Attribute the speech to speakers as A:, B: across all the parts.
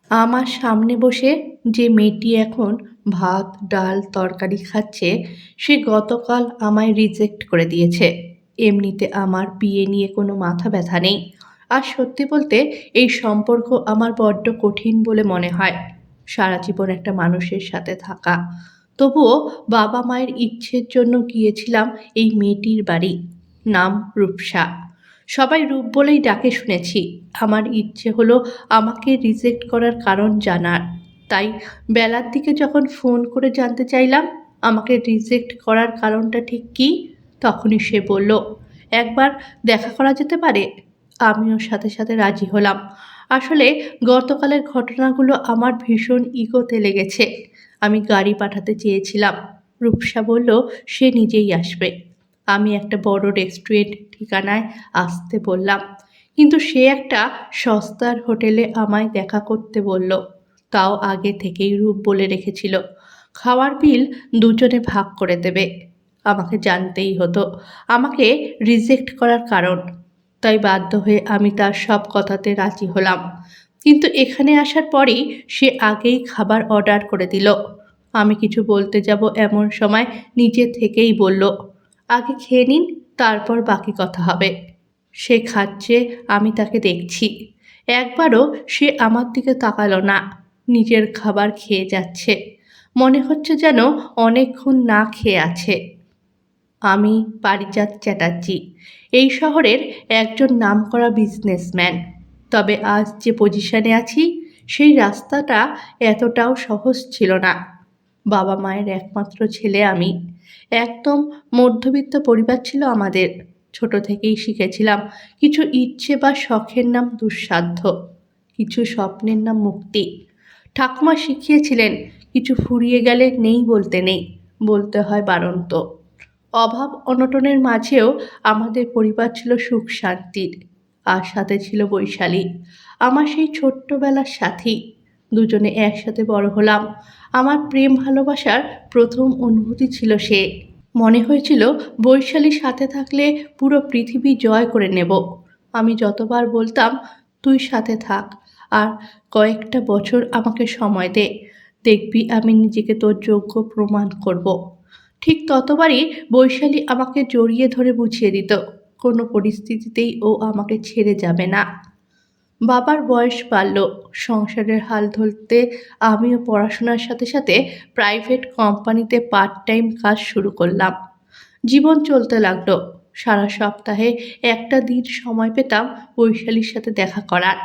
A: আমার সামনে বসে যে মেয়েটি এখন ভাত, ডাল, তরকারি খাচ্ছে, সে গতকাল আমায় রিজেক্ট করে দিয়েছে। এমনিতে আমার বিয়ে নিয়ে কোনো মাথা ব্যথা নেই। আর সত্যি বলতে এই সম্পর্ক আমার বড্ড কঠিন বলে মনে হয়। সারা জীবন একটা মানুষের সাথে থাকা। তবুও বাবা-মায়ের ইচ্ছের জন্য গিয়েছিলাম এই মেয়েটির বাড়ি। নাম রূপসা। সবাই রূপ বলেই ডাকে শুনেছি। আমার ইচ্ছে হলো আমাকে রিজেক্ট করার কারণ জানার। তাই বেলার দিকে যখন ফোন করে জানতে চাইলাম আমাকে রিজেক্ট করার কারণটা ঠিক কী, তখনই সে বলল, একবার দেখা করা যেতে পারে? আমিও সাথে সাথে রাজি হলাম। আসলে গতকালের ঘটনাগুলো আমার ভীষণ ইগোতে লেগেছে। আমি গাড়ি পাঠাতে চেয়েছিলাম। রূপসা বলল সে নিজেই আসবে। আমি একটা বড় রেস্টুরেন্ট ঠিকানায় আসতে বললাম, কিন্তু সে একটা সস্তার হোটেলে আমায় দেখা করতে বলল। তাও আগে থেকেই রূপ বলে রেখেছিল খাওয়ার বিল দুজনে ভাগ করে দেবে। আমাকে জানতেই হতো আমাকে রিজেক্ট করার কারণ। তাই বাধ্য হয়ে আমি তার সব কথাতে রাজি হলাম। কিন্তু এখানে আসার পরেই সে আগেই খাবার অর্ডার করে দিল। আমি কিছু বলতে যাব এমন সময় নিজে থেকেই বলল, আগে খেয়ে নিন, তারপর বাকি কথা হবে। সে খাচ্ছে, আমি তাকে দেখছি। একবারও সে আমার দিকে তাকালো না। নিজের খাবার খেয়ে যাচ্ছে। মনে হচ্ছে যেন অনেকক্ষণ না খেয়ে আছে। আমি পারিজাত চ্যাটার্জি, এই শহরের একজন নামকরা বিজনেসম্যান। তবে আজ যে পজিশনে আছি সেই রাস্তাটা এতটাও সহজ ছিল না। বাবা মায়ের একমাত্র ছেলে আমি। একদম মধ্যবিত্ত পরিবার ছিল আমাদের। ছোট থেকেই শিখেছিলাম কিছু ইচ্ছে বা শখের নাম দুঃসাধ্য, কিছু স্বপ্নের নাম মুক্তি। ঠাকুমা শিখিয়েছিলেন কিছু ফুরিয়ে গেলে নেই বলতে নেই, বলতে হয় বারন্ত। অভাব অনটনের মাঝেও আমাদের পরিবার ছিল সুখ শান্তির। আর সাথে ছিল বৈশালী, আমার সেই ছোট্টবেলার সাথী। দুজনে একসাথে বড় হলাম। আমার প্রেম ভালোবাসার প্রথম অনুভূতি ছিল সে। মনে হয়েছিল বৈশালীর সাথে থাকলে পুরো পৃথিবী জয় করে নেব। আমি যতবার বলতাম, তুই সাথে থাক, আর কয়েকটা বছর আমাকে সময় দে, দেখবি আমি নিজেকে তোর যোগ্য প্রমাণ করব। ঠিক ততবারই বৈশালী আমাকে জড়িয়ে ধরে বুঝিয়ে দিত কোনো পরিস্থিতিতেই ও আমাকে ছেড়ে যাবে না। বাবার বয়স বাড়ল, সংসারের হাল ধরতে আমিও পড়াশোনার সাথে সাথে প্রাইভেট কোম্পানিতে পার্ট টাইম কাজ শুরু করলাম। জীবন চলতে লাগলো। সারা সপ্তাহে একটা দিন সময় পেতাম বৈশালীর সাথে দেখা করার।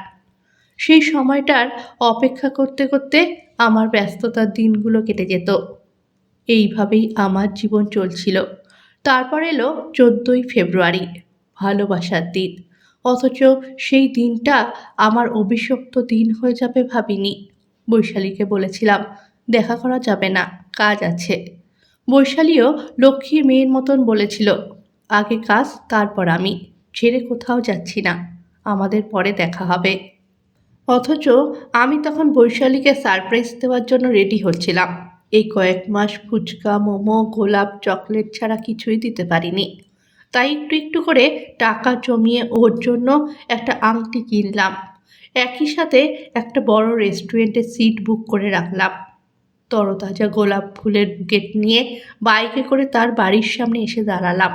A: সেই সময়টার অপেক্ষা করতে করতে আমার ব্যস্ততার দিনগুলো কেটে যেত। এইভাবেই আমার জীবন চলছিল। তারপর এলো 14ই ফেব্রুয়ারি, ভালোবাসার দিন। অথচ সেই দিনটা আমার অভিশপ্ত দিন হয়ে যাবে ভাবিনি। বৈশালীকে বলেছিলাম দেখা করা যাবে না, কাজ আছে। বৈশালীও লক্ষ্মীর মেয়ের মতন বলেছিল, আগে কাজ তারপর আমি, ছেড়ে কোথাও যাচ্ছি না, আমাদের পরে দেখা হবে। অথচ আমি তখন বৈশালীকে সারপ্রাইজ দেওয়ার জন্য রেডি হচ্ছিলাম। এই কয়েক মাস ফুচকা, মোমো, গোলাপ, চকলেট ছাড়া কিছুই দিতে পারিনি। তাই একটু একটু করে টাকা জমিয়ে ওর জন্য একটা আংটি কিনলাম। একই সাথে একটা বড় রেস্টুরেন্টে সিট বুক করে রাখলাম। তরতাজা গোলাপ ফুলের বুকেট নিয়ে বাইকে করে তার বাড়ির সামনে এসে দাঁড়ালাম।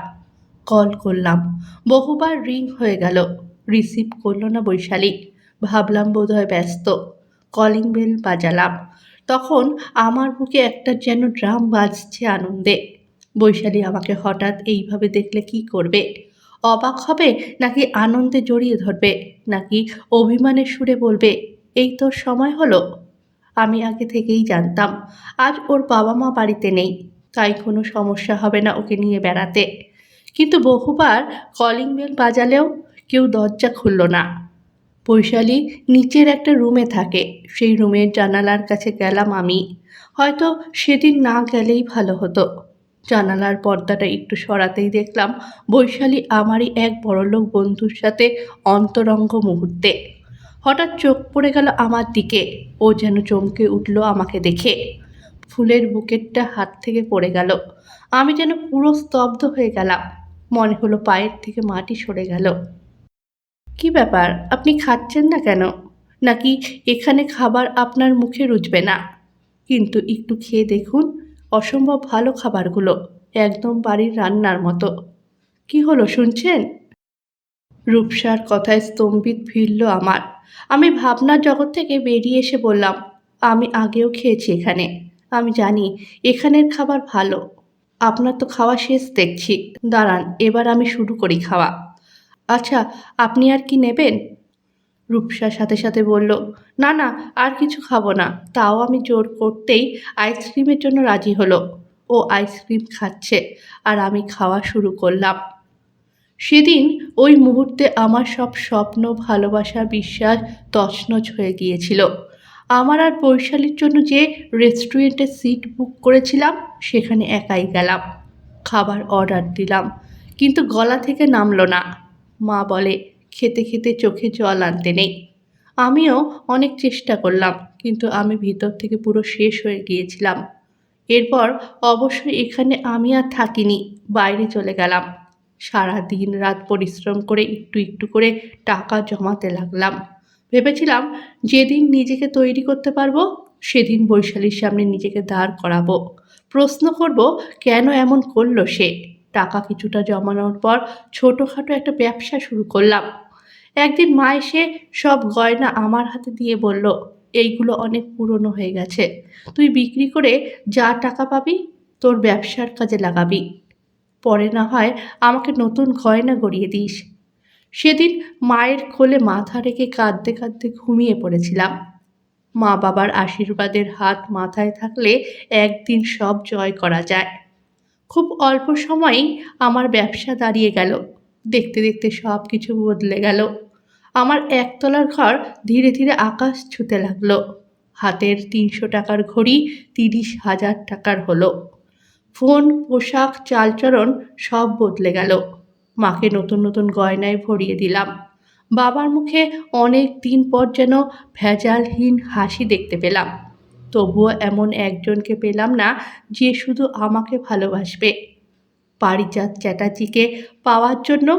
A: কল করলাম, বহুবার রিং হয়ে গেল, রিসিভ করলো না বৈশালী। ভাবলাম বোধহয় ব্যস্ত। কলিং বেল বাজালাম। তখন আমার বুকে একটা যেন ড্রাম বাজছে আনন্দে। বৈশালী আমাকে হঠাৎ এইভাবে দেখলে কি করবে? অবাক হবে, নাকি আনন্দে জড়িয়ে ধরবে, নাকি অভিমানের সুরে বলবে, এই তোর সময় হলো? আমি আগে থেকেই জানতাম আজ ওর বাবা মা বাড়িতে নেই, তাই কোনো সমস্যা হবে না ওকে নিয়ে বেড়াতে। কিন্তু বহুবার কলিং বেল বাজালেও কেউ দরজা খুলল না। বৈশালী নিচের একটা রুমে থাকে, সেই রুমের জানালার কাছে গেলাম আমি। হয়তো সেদিন না গেলেই ভালো হতো। জানালার পর্দাটা একটু সরাতেই দেখলাম বৈশালী আমারই এক বড়লোক বন্ধুর সাথে অন্তরঙ্গ মুহূর্তে। হঠাৎ চোখ পড়ে গেল আমার দিকে। ও যেন চমকে উঠল আমাকে দেখে। ফুলের বুকেটটা হাত থেকে পড়ে গেল। আমি যেন পুরো স্তব্ধ হয়ে গেলাম। মনে হলো পায়ের থেকে মাটি সরে গেল। কি ব্যাপার, আপনি খাচ্ছেন না কেন? নাকি এখানে খাবার আপনার মুখে রুচবে না? কিন্তু একটু খেয়ে দেখুন, অসম্ভব ভালো খাবারগুলো, একদম বাড়ির রান্নার মতো। কি হলো শুনছেন? রূপসার কথায় স্তম্ভিত ভিড়ল আমার। আমি ভাবনার জগৎ থেকে বেরিয়ে এসে বললাম, আমি আগেও খেয়েছি এখানে। আমি জানি এখানের খাবার ভালো। আপনার তো খাওয়া শেষ দেখছি। দাঁড়ান, এবার আমি শুরু করি খাওয়া। আচ্ছা, আপনি আর কি নেবেন? রূপসা সাথে সাথে বলল, না না, আর কিছু খাবো না। তাও আমি জোর করতেই আইসক্রিমের জন্য রাজি হলো। ও আইসক্রিম খাচ্ছে আর আমি খাওয়া শুরু করলাম। সেদিন ওই মুহূর্তে আমার সব স্বপ্ন, ভালোবাসা, বিশ্বাস তছনছ হয়ে গিয়েছিল। আমার আর বৈশালীর জন্য যে রেস্টুরেন্টে সিট বুক করেছিলাম সেখানে একাই গেলাম। খাবার অর্ডার দিলাম, কিন্তু গলা থেকে নামলো না। মা বলে খেতে খেতে চোখে জল আনতে নেই। আমিও অনেক চেষ্টা করলাম, কিন্তু আমি ভিতর থেকে পুরো শেষ হয়ে গিয়েছিলাম। এরপর অবশ্যই এখানে আমি আর থাকিনি, বাইরে চলে গেলাম। সারা দিন রাত পরিশ্রম করে একটু একটু করে টাকা জমাতে লাগলাম। ভেবেছিলাম যেদিন নিজেকে তৈরি করতে পারবো সেদিন বৈশালীর সামনে নিজেকে দাঁড় করাবো। প্রশ্ন করব কেন এমন করলো সে। টাকা কিছুটা জমানোর পর ছোটোখাটো একটা ব্যবসা শুরু করলাম। একদিন মা এসে সব গয়না আমার হাতে দিয়ে বলল, এইগুলো অনেক পুরনো হয়ে গেছে, তুই বিক্রি করে যা টাকা পাবি তোর ব্যবসার কাজে লাগাবি। পরে না হয় আমাকে নতুন গয়না গড়িয়ে দিস। সেদিন মায়ের কোলে মাথা রেখে কাঁদতে কাঁদতে ঘুমিয়ে পড়েছিলাম। মা বাবার আশীর্বাদের হাত মাথায় থাকলে একদিন সব জয় করা যায়। খুব অল্প সময়েই আমার ব্যবসা দাঁড়িয়ে গেল। দেখতে দেখতে সব কিছু বদলে গেল। আমার একতলার ঘর ধীরে ধীরে আকাশ ছুঁতে লাগলো। হাতের ৩০০ টাকার ঘড়ি ৩০,০০০ টাকার হলো। ফোন, পোশাক, চালচরণ সব বদলে গেল। মাকে নতুন নতুন গয়নায় ভরিয়ে দিলাম। বাবার মুখে অনেক দিন পর যেন ভেজালহীন হাসি দেখতে পেলাম। তবুও এমন একজনকে পেলাম না যে শুধু আমাকে ভালোবাসবে। পারিজাত চ্যাটার্জিকে পাওয়ার জন্য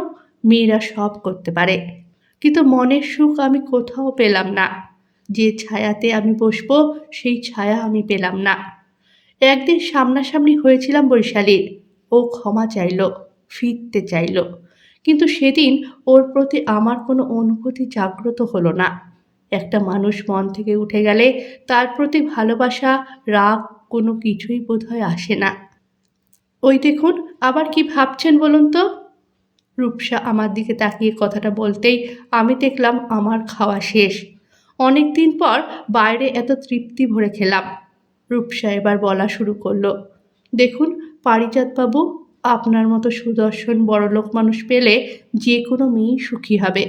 A: মেয়েরা সব করতে পারে, কিন্তু মনের সুখ আমি কোথাও পেলাম না। যে ছায়াতে আমি বসবো সেই ছায়া আমি পেলাম না। একদিন সামনাসামনি হয়েছিলাম বৈশালীর। ও ক্ষমা চাইল, ফিরতে চাইল, কিন্তু সেদিন ওর প্রতি আমার কোনো অনুভূতি জাগ্রত হলো না। একটা মানুষ মন থেকে উঠে গেলে তার প্রতি ভালোবাসা, রাগ কোনো কিছুই বোধহয় আসে না। ওই দেখুন, আবার কি ভাবছেন বলুন তো? রূপসা আমার দিকে তাকিয়ে কথাটা বলতেই আমি দেখলাম আমার খাওয়া শেষ। অনেক দিন পর বাইরে এত তৃপ্তি ভরে খেলাম। রূপসা এবার বলা শুরু করলো, দেখুন পারিজাতবাবু, আপনার মতো সুদর্শন বড়লোক মানুষ পেলে যে কোনো মেয়েই সুখী হবে,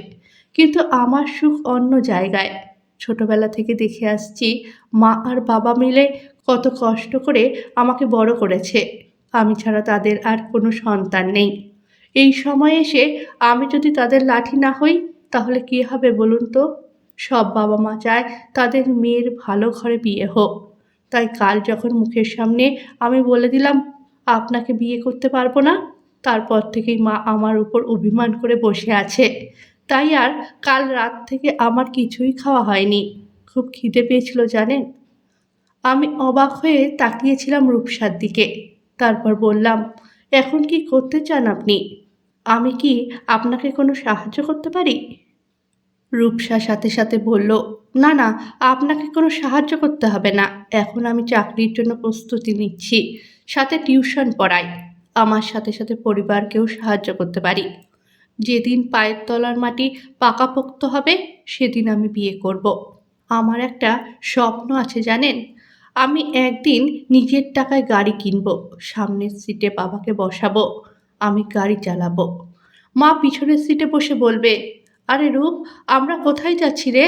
A: কিন্তু আমার সুখ অন্য জায়গায়। ছোটবেলা থেকে দেখে আসছি মা আর বাবা মিলে কত কষ্ট করে আমাকে বড় করেছে। আমি ছাড়া তাদের আর কোনো সন্তান নেই। এই সময় এসে আমি যদি তাদের লাঠি না হই তাহলে কী হবে বলুন তো? সব বাবা মা চায় তাদের মেয়ের ভালো ঘরে বিয়ে হোক। তাই কাল যখন মুখের সামনে আমি বলে দিলাম আপনাকে বিয়ে করতে পারবো না, তারপর থেকেই মা আমার উপর অভিমান করে বসে আছে। তাই আর কাল রাত থেকে আমার কিছুই খাওয়া হয়নি। খুব খিদে পেয়েছিল জানেন। আমি অবাক হয়ে তাকিয়েছিলাম রূপসার দিকে। তারপর বললাম, এখন কি করতে চান আপনি? আমি কি আপনাকে কোনো সাহায্য করতে পারি? রূপসা সাথে সাথে বলল, না না, আপনাকে কোনো সাহায্য করতে হবে না। এখন আমি চাকরির জন্য প্রস্তুতি নিচ্ছি, সাথে টিউশন পড়াই। আমার সাথে সাথে পরিবারকেও সাহায্য করতে পারি। যেদিন পায়ের তলার মাটি পাকাপোক্ত হবে সেদিন আমি বিয়ে করব। আমার একটা স্বপ্ন আছে জানেন, আমি একদিন নিজের টাকায় গাড়ি কিনবো, সামনের সিটে বাবাকে বসাবো, আমি গাড়ি চালাবো। মা পিছনের সিটে বসে বলবে, আরে রূপ, আমরা কোথায় যাচ্ছি রে?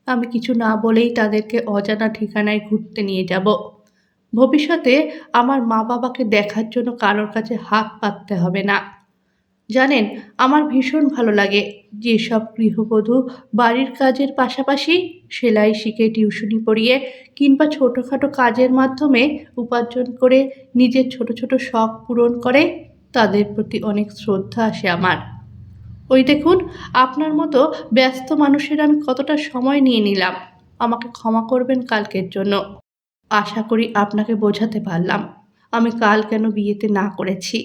A: আমি কিছু না বলেই তাদেরকে অজানা ঠিকানায় ঘুরতে নিয়ে যাব। ভবিষ্যতে আমার মা বাবাকে দেখার জন্য কারোর কাছে হাত পাততে হবে না। জানেন, আমার ভীষণ ভালো লাগে যেসব গৃহবধূ বাড়ির কাজের পাশাপাশি সেলাই শিখে, টিউশনি পড়িয়ে কিংবা ছোটোখাটো কাজের মাধ্যমে উপার্জন করে নিজের ছোট ছোট শখ পূরণ করে। তাদের প্রতি অনেক শ্রদ্ধা আসে আমার। ওই দেখুন, আপনার মতো ব্যস্ত মানুষের আমি কতটা সময় নিয়ে নিলাম। আমাকে ক্ষমা করবেন কালকের জন্য। আশা করি আপনাকে বোঝাতে পারলাম আমি কাল কেন বিয়েতে না করেছি।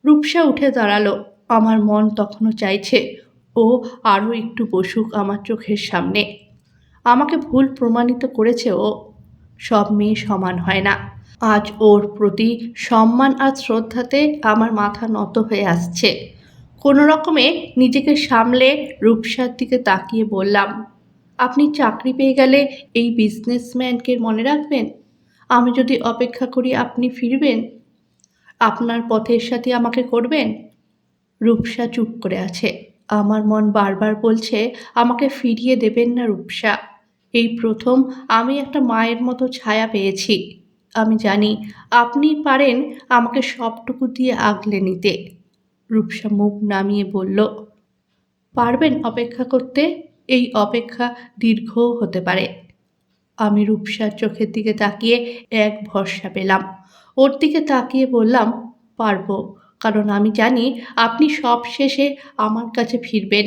A: রূপসা উঠে দাঁড়ালো। আমার মন তখনও চাইছে ও আরও একটু বসুক আমার চোখের সামনে। আমাকে ভুল প্রমাণিত করেছে ও। সব মেয়ে সমান হয় না। আজ ওর প্রতি সম্মান আর শ্রদ্ধাতে আমার মাথা নত হয়ে আসছে। কোনো রকমে নিজেকে সামলে রূপসার দিকে তাকিয়ে বললাম, আপনি চাকরি পেয়ে গেলে এই বিজনেসম্যানকে মনে রাখবেন? আমি যদি অপেক্ষা করি আপনি ফিরবেন? আপনার পথের সাথে আমাকে করবেন? রূপসা চুপ করে আছে। আমার মন বারবার বলছে আমাকে ফিরিয়ে দেবেন না রূপসা। এই প্রথম আমি একটা মায়ের মতো ছায়া পেয়েছি। আমি জানি আপনি পারেন আমাকে সবটুকু দিয়ে আগলে নিতে। রূপসা মুখ নামিয়ে বলল, পারবেন অপেক্ষা করতে? এই অপেক্ষা দীর্ঘও হতে পারে। আমি রূপসার চোখের দিকে তাকিয়ে এক ভরসা পেলাম। ওর দিকে তাকিয়ে বললাম, পারবো, কারণ আমি জানি আপনি সব শেষে আমার কাছে ফিরবেন।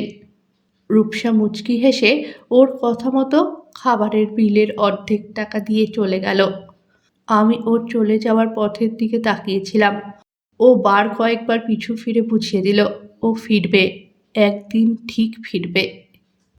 A: রূপসা মুচকি হেসে ওর কথা মতো খাবারের বিলের অর্ধেক টাকা দিয়ে চলে গেল। আমি ওর চলে যাওয়ার পথের দিকে তাকিয়েছিলাম। ও বার কয়েকবার পিছু ফিরে বুঝিয়ে দিল ও ফিরবে, একদিন ঠিক ফিরবে।